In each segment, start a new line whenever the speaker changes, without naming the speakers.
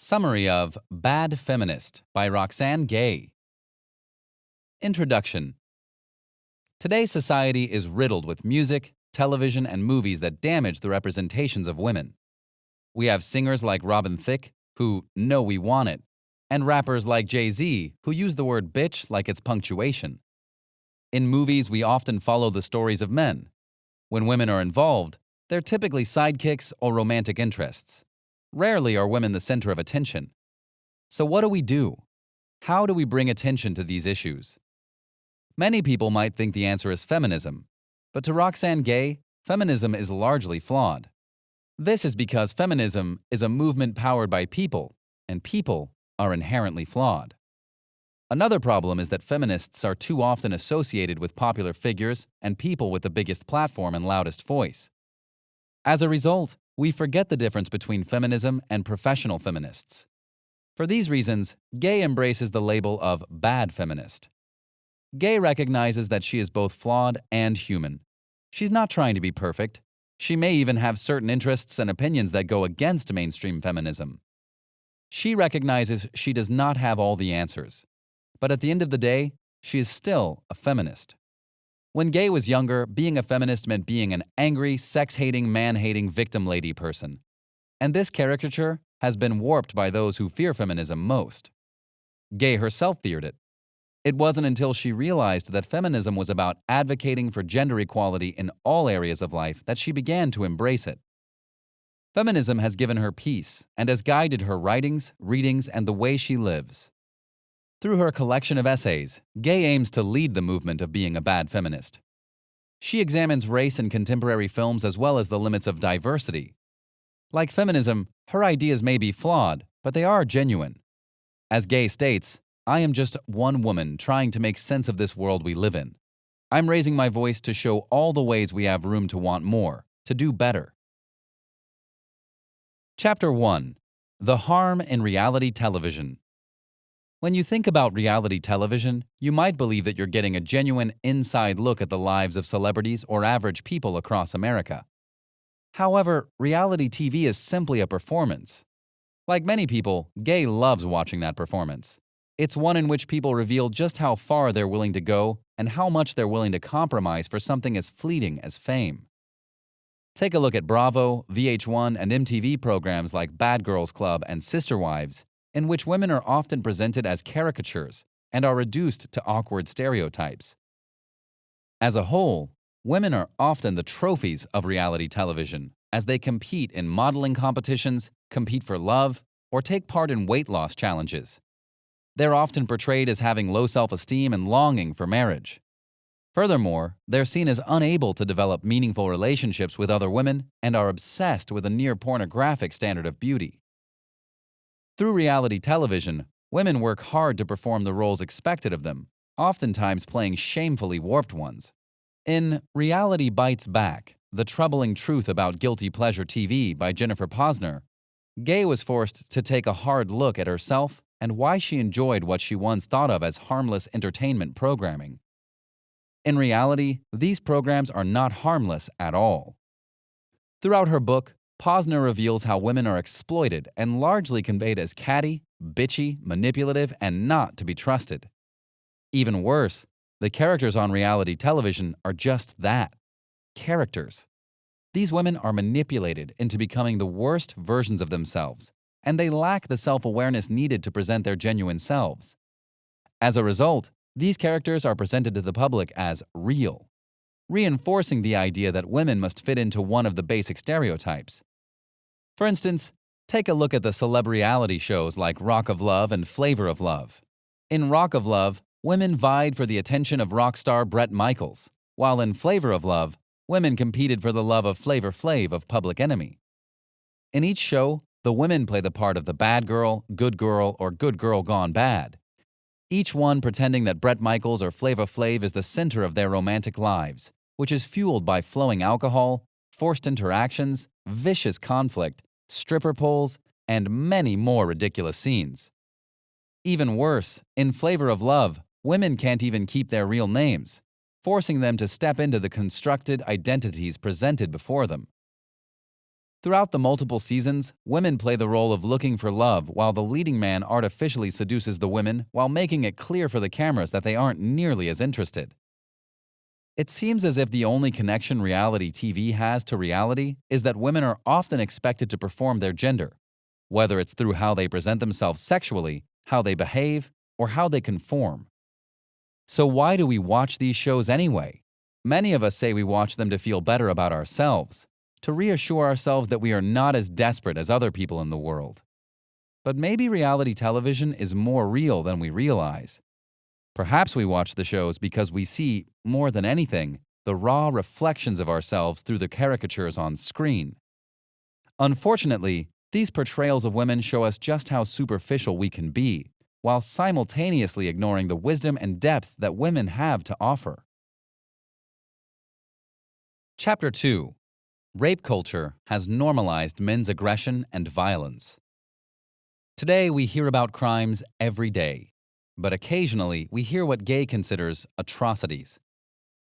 Summary of Bad Feminist by Roxane Gay. Introduction. Today's society is riddled with music, television, and movies that damage the representations of women. We have singers like Robin Thicke, who know we want it, and rappers like Jay-Z, who use the word bitch like it's punctuation. In movies, we often follow the stories of men. When women are involved, they're typically sidekicks or romantic interests. Rarely are women the center of attention. So what do? How do we bring attention to these issues? Many people might think the answer is feminism, but to Roxane Gay, feminism is largely flawed. This is because feminism is a movement powered by people, and people are inherently flawed. Another problem is that feminists are too often associated with popular figures and people with the biggest platform and loudest voice. As a result, we forget the difference between feminism and professional feminists. For these reasons, Gay embraces the label of bad feminist. Gay recognizes that she is both flawed and human. She's not trying to be perfect. She may even have certain interests and opinions that go against mainstream feminism. She recognizes she does not have all the answers. But at the end of the day, she is still a feminist. When Gay was younger, being a feminist meant being an angry, sex-hating, man-hating, victim-lady person. And this caricature has been warped by those who fear feminism most. Gay herself feared it. It wasn't until she realized that feminism was about advocating for gender equality in all areas of life that she began to embrace it. Feminism has given her peace and has guided her writings, readings, and the way she lives. Through her collection of essays, Gay aims to lead the movement of being a bad feminist. She examines race in contemporary films as well as the limits of diversity. Like feminism, her ideas may be flawed, but they are genuine. As Gay states, "I am just one woman trying to make sense of this world we live in. I'm raising my voice to show all the ways we have room to want more, to do better." Chapter 1. The Harm in Reality Television. When you think about reality television, you might believe that you're getting a genuine inside look at the lives of celebrities or average people across America. However, reality TV is simply a performance. Like many people, Gay loves watching that performance. It's one in which people reveal just how far they're willing to go and how much they're willing to compromise for something as fleeting as fame. Take a look at Bravo, VH1, and MTV programs like Bad Girls Club and Sister Wives, in which women are often presented as caricatures and are reduced to awkward stereotypes. As a whole, women are often the trophies of reality television as they compete in modeling competitions, compete for love, or take part in weight loss challenges. They're often portrayed as having low self-esteem and longing for marriage. Furthermore, they're seen as unable to develop meaningful relationships with other women and are obsessed with a near-pornographic standard of beauty. Through reality television, women work hard to perform the roles expected of them, oftentimes playing shamefully warped ones. In Reality Bites Back, The Troubling Truth About Guilty Pleasure TV by Jennifer Posner, Gay was forced to take a hard look at herself and why she enjoyed what she once thought of as harmless entertainment programming. In reality, these programs are not harmless at all. Throughout her book, Posner reveals how women are exploited and largely conveyed as catty, bitchy, manipulative, and not to be trusted. Even worse, the characters on reality television are just that, characters. These women are manipulated into becoming the worst versions of themselves, and they lack the self-awareness needed to present their genuine selves. As a result, these characters are presented to the public as real, reinforcing the idea that women must fit into one of the basic stereotypes. For instance, take a look at the celeb reality shows like Rock of Love and Flavor of Love. In Rock of Love, women vied for the attention of rock star Bret Michaels, while in Flavor of Love, women competed for the love of Flavor Flav of Public Enemy. In each show, the women play the part of the bad girl, or good girl gone bad, each one pretending that Bret Michaels or Flavor Flav is the center of their romantic lives, which is fueled by flowing alcohol, forced interactions, vicious conflict, stripper poles, and many more ridiculous scenes. Even worse, in Flavor of Love, women can't even keep their real names, forcing them to step into the constructed identities presented before them. Throughout the multiple seasons, women play the role of looking for love while the leading man artificially seduces the women while making it clear for the cameras that they aren't nearly as interested. It seems as if the only connection reality TV has to reality is that women are often expected to perform their gender, whether it's through how they present themselves sexually, how they behave, or how they conform. So why do we watch these shows anyway? Many of us say we watch them to feel better about ourselves, to reassure ourselves that we are not as desperate as other people in the world. But maybe reality television is more real than we realize. Perhaps we watch the shows because we see, more than anything, the raw reflections of ourselves through the caricatures on screen. Unfortunately, these portrayals of women show us just how superficial we can be, while simultaneously ignoring the wisdom and depth that women have to offer. Chapter 2. Rape culture has normalized men's aggression and violence. Today we hear about crimes every day, but occasionally we hear what Gay considers atrocities.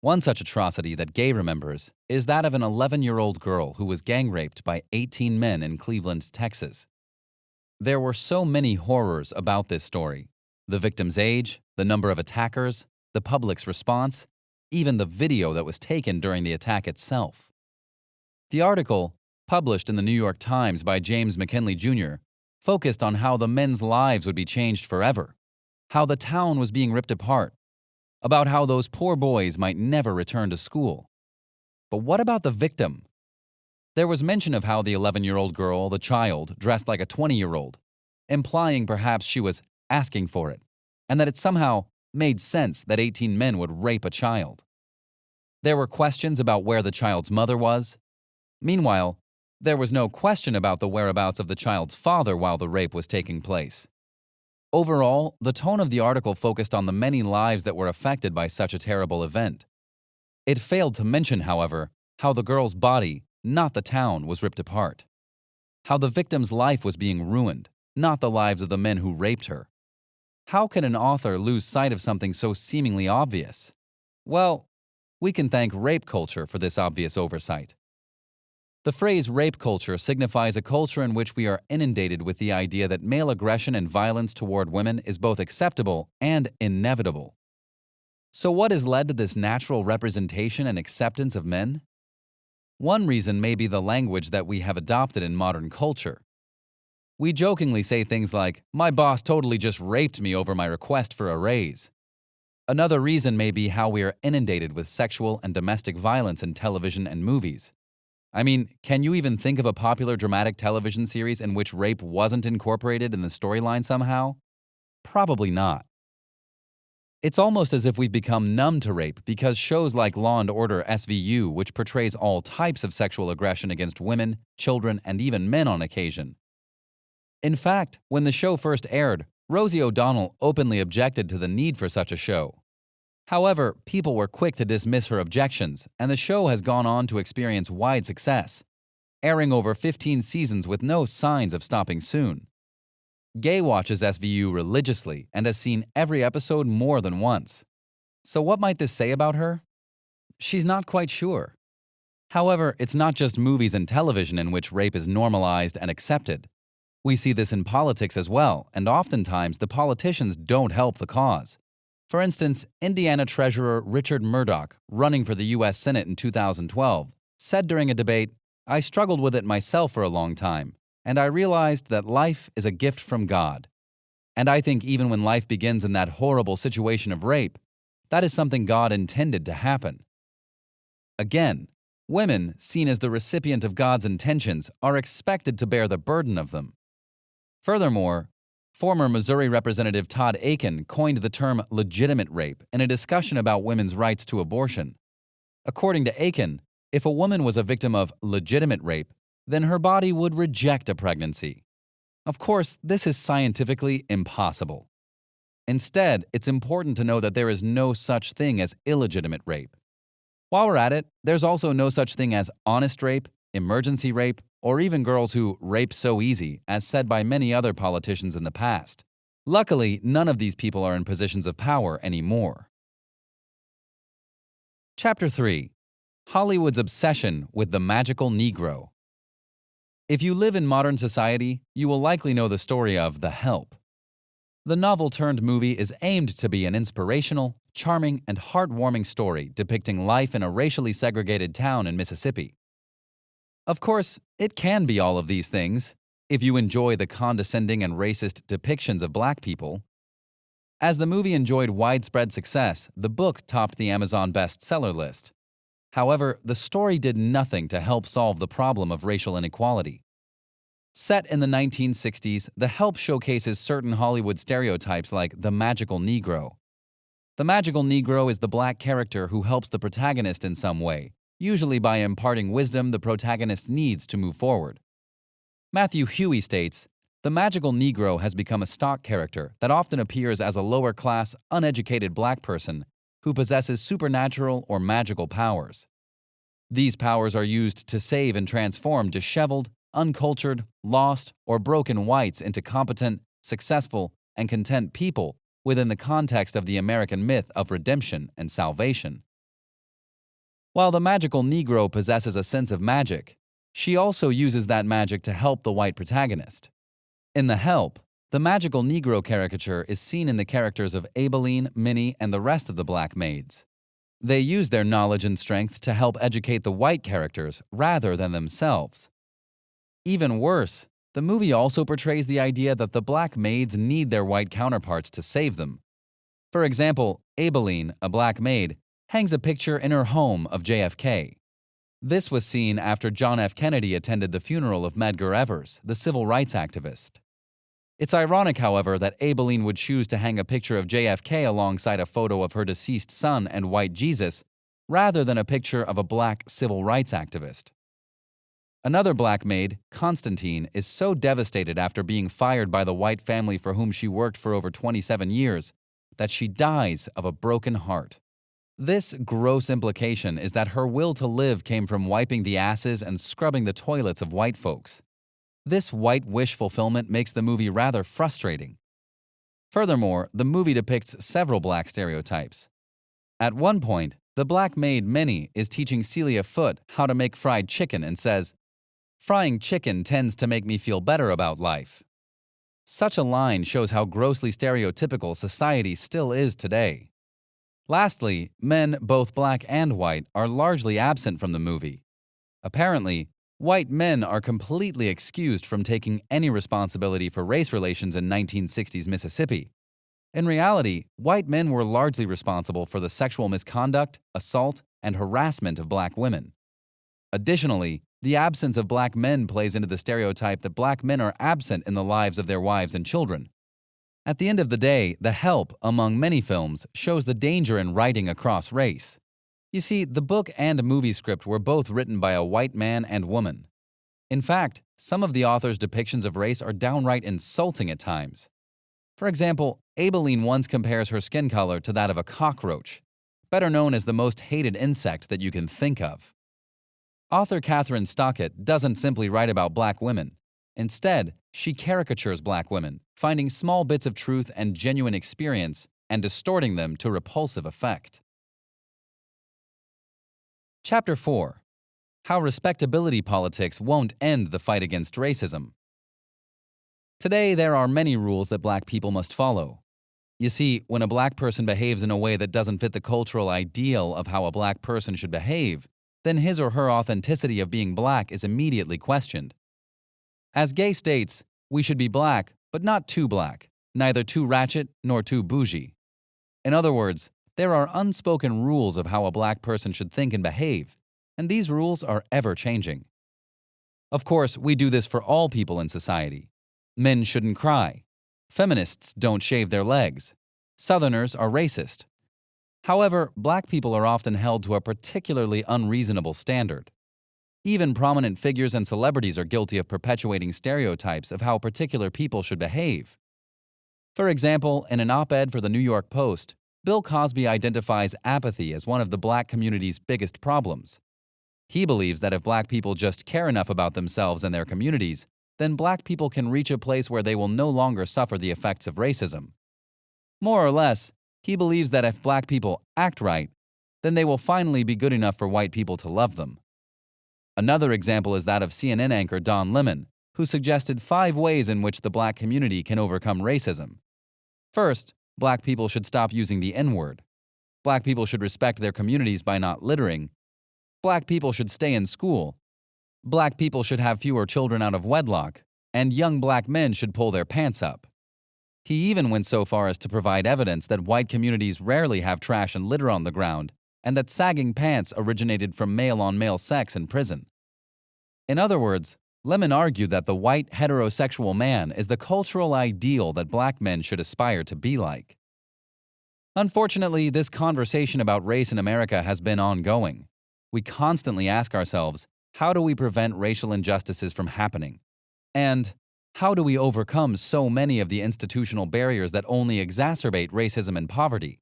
One such atrocity that Gay remembers is that of an 11-year-old girl who was gang raped by 18 men in Cleveland, Texas. There were so many horrors about this story: the victim's age, the number of attackers, the public's response, even the video that was taken during the attack itself. The article, published in the New York Times by James McKinley Jr., focused on how the men's lives would be changed forever, how the town was being ripped apart, about how those poor boys might never return to school. But what about the victim? There was mention of how the 11-year-old girl, the child, dressed like a 20-year-old, implying perhaps she was asking for it, and that it somehow made sense that 18 men would rape a child. There were questions about where the child's mother was. Meanwhile, there was no question about the whereabouts of the child's father while the rape was taking place. Overall, the tone of the article focused on the many lives that were affected by such a terrible event. It failed to mention, however, how the girl's body, not the town, was ripped apart. How the victim's life was being ruined, not the lives of the men who raped her. How can an author lose sight of something so seemingly obvious? Well, we can thank rape culture for this obvious oversight. The phrase rape culture signifies a culture in which we are inundated with the idea that male aggression and violence toward women is both acceptable and inevitable. So what has led to this natural representation and acceptance of men? One reason may be the language that we have adopted in modern culture. We jokingly say things like, "My boss totally just raped me over my request for a raise." Another reason may be how we are inundated with sexual and domestic violence in television and movies. I mean, can you even think of a popular dramatic television series in which rape wasn't incorporated in the storyline somehow? Probably not. It's almost as if we've become numb to rape because shows like Law & Order SVU, which portrays all types of sexual aggression against women, children, and even men on occasion. In fact, when the show first aired, Rosie O'Donnell openly objected to the need for such a show. However, people were quick to dismiss her objections, and the show has gone on to experience wide success, airing over 15 seasons with no signs of stopping soon. Gay watches SVU religiously and has seen every episode more than once. So what might this say about her? She's not quite sure. However, it's not just movies and television in which rape is normalized and accepted. We see this in politics as well, and oftentimes the politicians don't help the cause. For instance, Indiana Treasurer Richard Murdoch, running for the U.S. Senate in 2012, said during a debate, "I struggled with it myself for a long time, and I realized that life is a gift from God. And I think even when life begins in that horrible situation of rape, that is something God intended to happen." Again, women, seen as the recipient of God's intentions, are expected to bear the burden of them. Furthermore, former Missouri Representative Todd Akin coined the term legitimate rape in a discussion about women's rights to abortion. According to Akin, if a woman was a victim of legitimate rape, then her body would reject a pregnancy. Of course, this is scientifically impossible. Instead, it's important to know that there is no such thing as illegitimate rape. While we're at it, there's also no such thing as honest rape, emergency rape, or even girls who rape so easy, as said by many other politicians in the past. Luckily, none of these people are in positions of power anymore. Chapter 3. Hollywood's obsession with the magical Negro. If you live in modern society, you will likely know the story of The Help. The novel-turned-movie is aimed to be an inspirational, charming, and heartwarming story depicting life in a racially segregated town in Mississippi. Of course, it can be all of these things if you enjoy the condescending and racist depictions of black people. As the movie enjoyed widespread success, the book topped the Amazon bestseller list. However, the story did nothing to help solve the problem of racial inequality. Set in the 1960s, The Help showcases certain Hollywood stereotypes like the magical Negro. The magical Negro is the black character who helps the protagonist in some way, usually by imparting wisdom the protagonist needs to move forward. Matthew Huey states, "The magical Negro has become a stock character that often appears as a lower-class, uneducated black person who possesses supernatural or magical powers. These powers are used to save and transform disheveled, uncultured, lost, or broken whites into competent, successful, and content people within the context of the American myth of redemption and salvation." While the magical Negro possesses a sense of magic, she also uses that magic to help the white protagonist. In The Help, the magical Negro caricature is seen in the characters of Abilene, Minnie, and the rest of the black maids. They use their knowledge and strength to help educate the white characters rather than themselves. Even worse, the movie also portrays the idea that the black maids need their white counterparts to save them. For example, Abilene, a black maid, hangs a picture in her home of JFK. This was seen after John F. Kennedy attended the funeral of Medgar Evers, the civil rights activist. It's ironic, however, that Abilene would choose to hang a picture of JFK alongside a photo of her deceased son and white Jesus, rather than a picture of a black civil rights activist. Another black maid, Constantine, is so devastated after being fired by the white family for whom she worked for over 27 years that she dies of a broken heart. This gross implication is that her will to live came from wiping the asses and scrubbing the toilets of white folks. This white wish fulfillment makes the movie rather frustrating. Furthermore, the movie depicts several black stereotypes. At one point, the black maid Minnie is teaching Celia Foote how to make fried chicken and says, "Frying chicken tends to make me feel better about life." Such a line shows how grossly stereotypical society still is today. Lastly, men, both black and white, are largely absent from the movie. Apparently, white men are completely excused from taking any responsibility for race relations in 1960s Mississippi. In reality, white men were largely responsible for the sexual misconduct, assault, and harassment of black women. Additionally, the absence of black men plays into the stereotype that black men are absent in the lives of their wives and children. At the end of the day, The Help, among many films, shows the danger in writing across race. You see, the book and movie script were both written by a white man and woman. In fact, some of the author's depictions of race are downright insulting at times. For example, Abilene once compares her skin color to that of a cockroach, better known as the most hated insect that you can think of. Author Catherine Stockett doesn't simply write about black women. Instead, she caricatures black women, finding small bits of truth and genuine experience and distorting them to repulsive effect. Chapter 4. How Respectability Politics Won't End the Fight Against Racism. Today, there are many rules that black people must follow. You see, when a black person behaves in a way that doesn't fit the cultural ideal of how a black person should behave, then his or her authenticity of being black is immediately questioned. As Gay states, we should be black, but not too black, neither too ratchet nor too bougie. In other words, there are unspoken rules of how a black person should think and behave, and these rules are ever-changing. Of course, we do this for all people in society. Men shouldn't cry. Feminists don't shave their legs. Southerners are racist. However, black people are often held to a particularly unreasonable standard. Even prominent figures and celebrities are guilty of perpetuating stereotypes of how particular people should behave. For example, in an op-ed for the New York Post, Bill Cosby identifies apathy as one of the black community's biggest problems. He believes that if black people just care enough about themselves and their communities, then black people can reach a place where they will no longer suffer the effects of racism. More or less, he believes that if black people act right, then they will finally be good enough for white people to love them. Another example is that of CNN anchor Don Lemon, who suggested 5 ways in which the black community can overcome racism. First, black people should stop using the N-word. Black people should respect their communities by not littering. Black people should stay in school. Black people should have fewer children out of wedlock. And young black men should pull their pants up. He even went so far as to provide evidence that white communities rarely have trash and litter on the ground, and that sagging pants originated from male-on-male sex in prison. In other words, Lemon argued that the white heterosexual man is the cultural ideal that black men should aspire to be like. Unfortunately, this conversation about race in America has been ongoing. We constantly ask ourselves, how do we prevent racial injustices from happening? And how do we overcome so many of the institutional barriers that only exacerbate racism and poverty?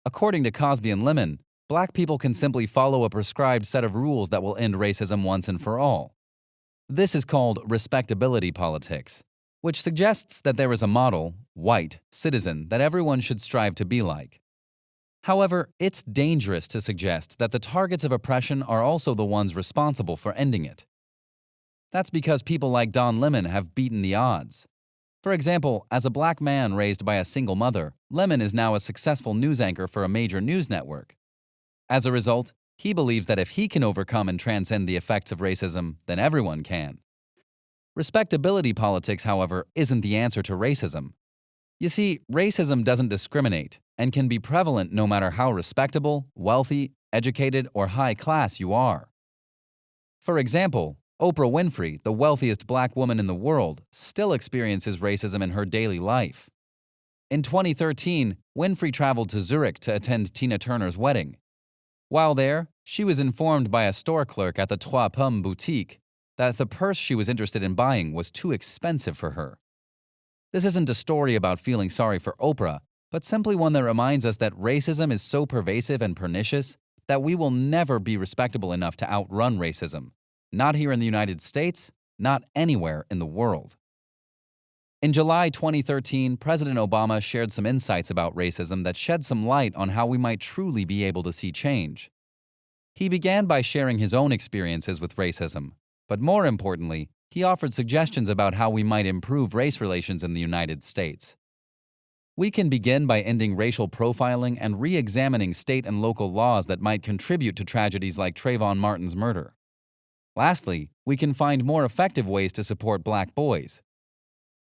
According to Cosby and Lemon, black people can simply follow a prescribed set of rules that will end racism once and for all. This is called respectability politics, which suggests that there is a model, white, citizen that everyone should strive to be like. However, it's dangerous to suggest that the targets of oppression are also the ones responsible for ending it. That's because people like Don Lemon have beaten the odds. For example, as a black man raised by a single mother, Lemon is now a successful news anchor for a major news network. As a result, he believes that if he can overcome and transcend the effects of racism, then everyone can. Respectability politics, however, isn't the answer to racism. You see, racism doesn't discriminate and can be prevalent no matter how respectable, wealthy, educated, or high class you are. For example, Oprah Winfrey, the wealthiest black woman in the world, still experiences racism in her daily life. In 2013, Winfrey traveled to Zurich to attend Tina Turner's wedding. While there, she was informed by a store clerk at the Trois Pommes boutique that the purse she was interested in buying was too expensive for her. This isn't a story about feeling sorry for Oprah, but simply one that reminds us that racism is so pervasive and pernicious that we will never be respectable enough to outrun racism. Not here in the United States, not anywhere in the world. In July 2013, President Obama shared some insights about racism that shed some light on how we might truly be able to see change. He began by sharing his own experiences with racism, but more importantly, he offered suggestions about how we might improve race relations in the United States. We can begin by ending racial profiling and re-examining state and local laws that might contribute to tragedies like Trayvon Martin's murder. Lastly, we can find more effective ways to support black boys.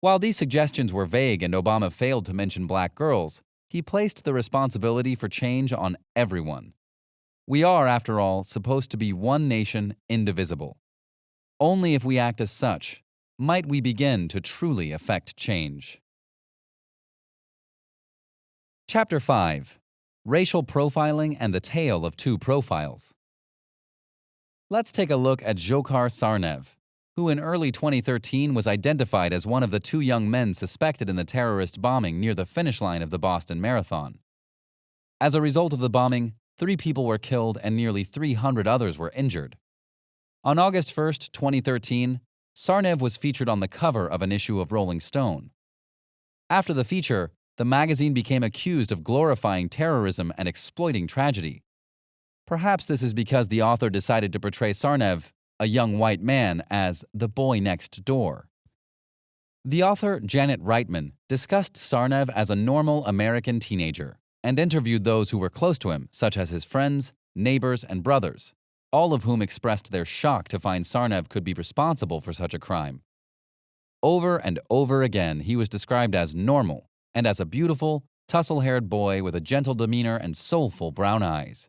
While these suggestions were vague and Obama failed to mention black girls, he placed the responsibility for change on everyone. We are, after all, supposed to be one nation, indivisible. Only if we act as such might we begin to truly affect change. Chapter 5. Racial Profiling and the Tale of Two Profiles. Let's take a look at Dzhokhar Tsarnaev, who in early 2013 was identified as one of the 2 young men suspected in the terrorist bombing near the finish line of the Boston Marathon. As a result of the bombing, 3 people were killed and nearly 300 others were injured. On August 1, 2013, Tsarnaev was featured on the cover of an issue of Rolling Stone. After the feature, the magazine became accused of glorifying terrorism and exploiting tragedy. Perhaps this is because the author decided to portray Tsarnaev, a young white man, as the boy next door. The author, Janet Reitman, discussed Tsarnaev as a normal American teenager and interviewed those who were close to him, such as his friends, neighbors, and brothers, all of whom expressed their shock to find Tsarnaev could be responsible for such a crime. Over and over again, he was described as normal and as a beautiful, tussle-haired boy with a gentle demeanor and soulful brown eyes.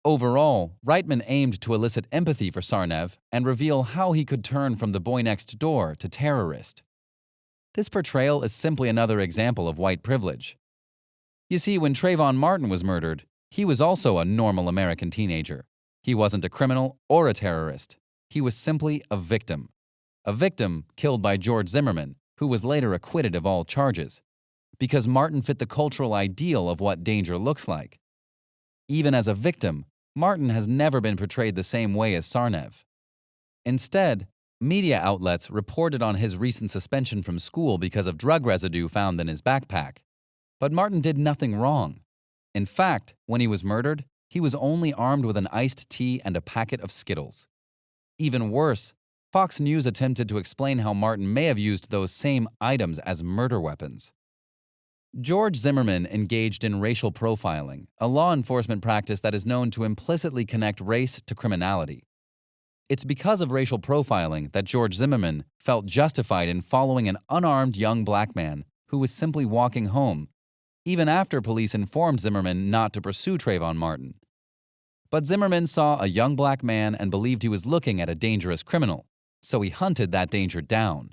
Overall, Reitman aimed to elicit empathy for Tsarnaev and reveal how he could turn from the boy next door to terrorist. This portrayal is simply another example of white privilege. You see, when Trayvon Martin was murdered, he was also a normal American teenager. He wasn't a criminal or a terrorist. He was simply a victim. A victim killed by George Zimmerman, who was later acquitted of all charges, because Martin fit the cultural ideal of what danger looks like. Even as a victim, Martin has never been portrayed the same way as Tsarnaev. Instead, media outlets reported on his recent suspension from school because of drug residue found in his backpack. But Martin did nothing wrong. In fact, when he was murdered, he was only armed with an iced tea and a packet of Skittles. Even worse, Fox News attempted to explain how Martin may have used those same items as murder weapons. George Zimmerman engaged in racial profiling, a law enforcement practice that is known to implicitly connect race to criminality. It's because of racial profiling that George Zimmerman felt justified in following an unarmed young black man who was simply walking home, even after police informed Zimmerman not to pursue Trayvon Martin. But Zimmerman saw a young black man and believed he was looking at a dangerous criminal, so he hunted that danger down.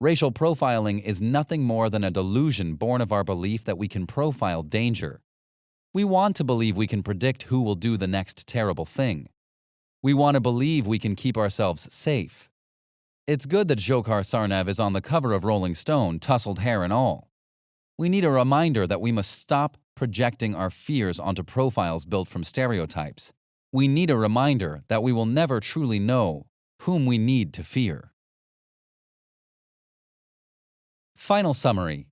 Racial profiling is nothing more than a delusion born of our belief that we can profile danger. We want to believe we can predict who will do the next terrible thing. We want to believe we can keep ourselves safe. It's good that Dzhokhar Sarnaev is on the cover of Rolling Stone, tousled hair and all. We need a reminder that we must stop projecting our fears onto profiles built from stereotypes. We need a reminder that we will never truly know whom we need to fear. Final summary.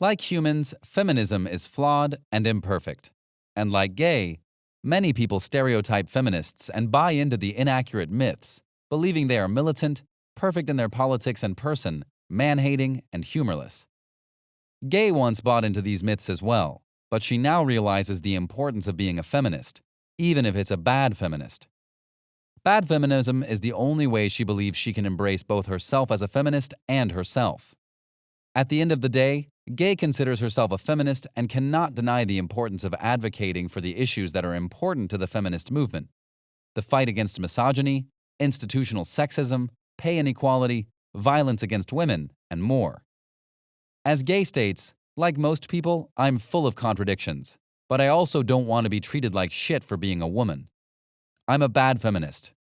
Like humans, feminism is flawed and imperfect. And like Gay, many people stereotype feminists and buy into the inaccurate myths, believing they are militant, perfect in their politics and person, man-hating, and humorless. Gay once bought into these myths as well, but she now realizes the importance of being a feminist, even if it's a bad feminist. Bad feminism is the only way she believes she can embrace both herself as a feminist and herself. At the end of the day, Gay considers herself a feminist and cannot deny the importance of advocating for the issues that are important to the feminist movement: the fight against misogyny, institutional sexism, pay inequality, violence against women, and more. As Gay states, like most people, I'm full of contradictions, but I also don't want to be treated like shit for being a woman. I'm a bad feminist.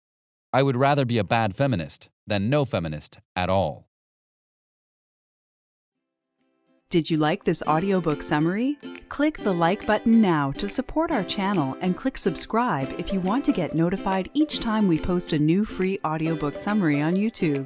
I would rather be a bad feminist than no feminist at all.
Did you like this audiobook summary? Click the like button now to support our channel and click subscribe if you want to get notified each time we post a new free audiobook summary on YouTube.